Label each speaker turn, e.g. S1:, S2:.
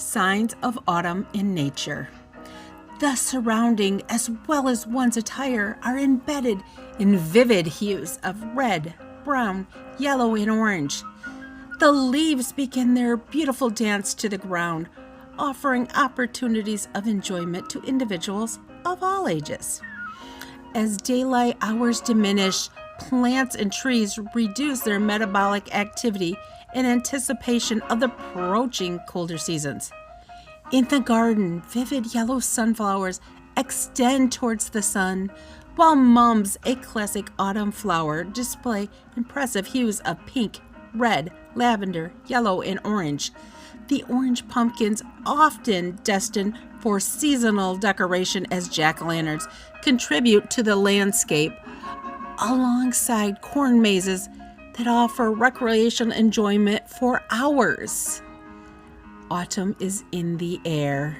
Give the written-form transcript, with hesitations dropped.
S1: Signs of autumn in nature. The surrounding as well as one's attire are embedded in vivid hues of red, brown, yellow, and orange. The leaves begin their beautiful dance to the ground, offering opportunities of enjoyment to individuals of all ages. As daylight hours diminish, plants and trees reduce their metabolic activity in anticipation of the approaching colder seasons. In the garden, vivid yellow sunflowers extend towards the sun, while mums, a classic autumn flower, display impressive hues of pink, red, lavender, yellow, and orange. The orange pumpkins, often destined for seasonal decoration as jack-o'-lanterns, contribute to the landscape, alongside corn mazes that offer recreational enjoyment for hours. Autumn is in the air.